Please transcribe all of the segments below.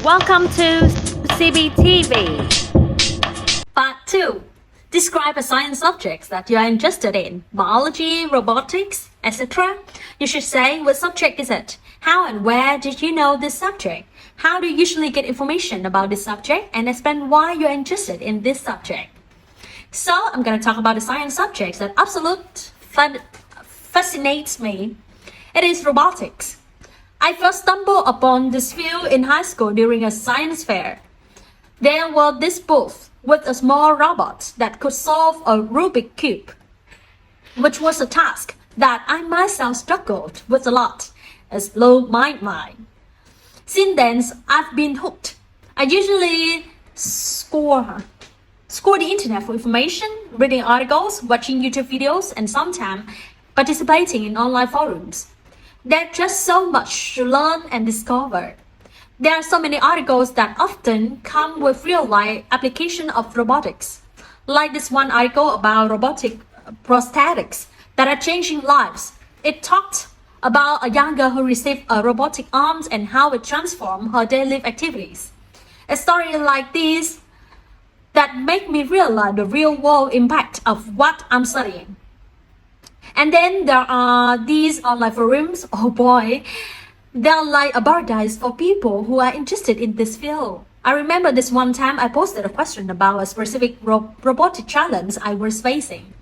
Welcome to CBTV. Part 2. Describe a science subject that you are interested in. Biology, robotics, etc. You should say what subject is it? How and where did you know this subject? How do you usually get information about this subject? And explain why you're interested in this subject. So I'm going to talk about the science subjects that fascinates me. It is robotics. I first stumbled upon this field in high school during a science fair. There was this booth with a small robot that could solve a Rubik's Cube, which was a task that I myself struggled with a lot. It blew my mind. Since then, I've been hooked. I usually scour the internet for information, reading articles, watching YouTube videos, and sometimes participating in online forums. There's just so much to learn and discover. There are so many articles that often come with real-life application of robotics. Like this one article about robotic prosthetics that are changing lives. It talked about a young girl who received a robotic arm and how it transformed her daily activities. A story like this that make me realize the real-world impact of what I'm studying. And then there are these online forums. Oh boy, they're like a paradise for people who are interested in this field. I remember this one time I posted a question about a specific robotic challenge I was facing.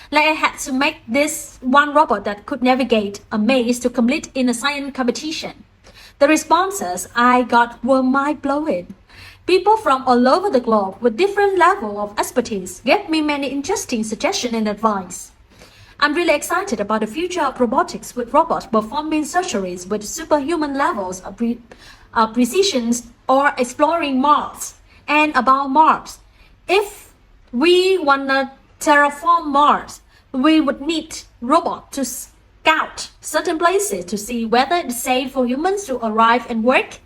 Like I had to make this one robot that could navigate a maze to complete in a science competition. The responses I got were mind-blowing. People from all over the globe with different levels of expertise gave me many interesting suggestions and advice. I'm really excited about the future of robotics with robots performing surgeries with superhuman levels of precision or exploring Mars. And about Mars, if we want to terraform Mars, we would need robots to scout certain places to see whether it's safe for humans to arrive and work.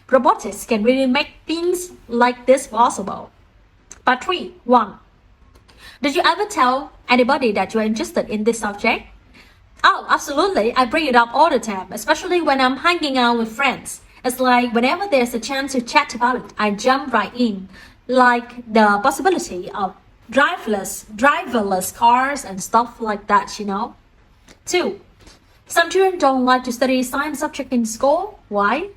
Robotics can really make things like this possible. Part 3. 1. Did you ever tell anybody that you are interested in this subject? Oh, absolutely. I bring it up all the time, especially when I'm hanging out with friends. It's like whenever there's a chance to chat about it, I jump right in. Like the possibility of driverless cars and stuff like that, 2. Some children don't like to study science subject in school. Why?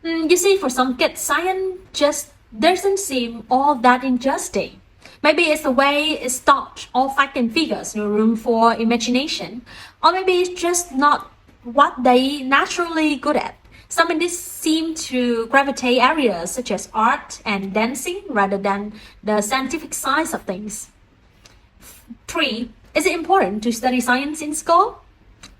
You see, for some kids, science just doesn't seem all that interesting. Maybe it's the way it's taught, all facts and figures, no room for imagination. Or maybe it's just not what they naturally good at. Some of these seem to gravitate areas such as art and dancing rather than the scientific side of things. 3. Is it important to study science in school?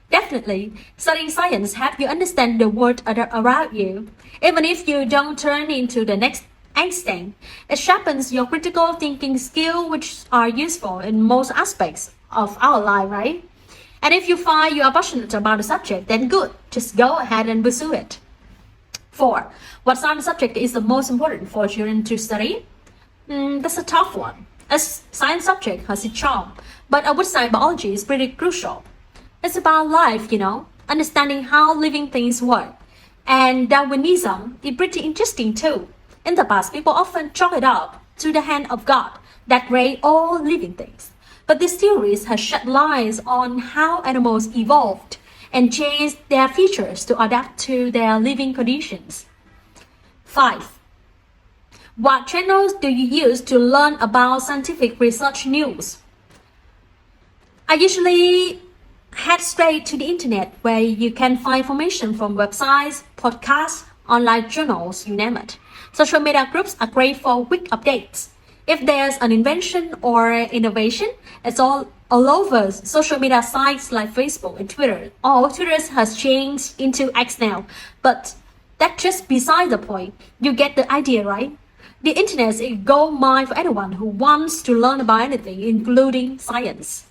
Definitely. Studying science helps you understand the world around you. Even if you don't turn into the next Einstein, it sharpens your critical thinking skill, which are useful in most aspects of our life, right? And if you find you are passionate about the subject, then good. Just go ahead and pursue it. 4. What science subject is the most important for children to study? That's a tough one. A science subject has its charm, but I would say biology is pretty crucial. It's about life, understanding how living things work. And Darwinism is pretty interesting too. In the past, people often chalk it up to the hand of God that created all living things. But these theories have shed light on how animals evolved and changed their features to adapt to their living conditions. 5. What channels do you use to learn about scientific research news? I usually head straight to the internet where you can find information from websites, podcasts, online journals, you name it. Social media groups are great for quick updates. If there's an invention or innovation, it's all over social media sites like Facebook and Twitter. Twitter has changed into X now, but that's just beside the point. You get the idea, right? The internet is a gold mine for anyone who wants to learn about anything, including science.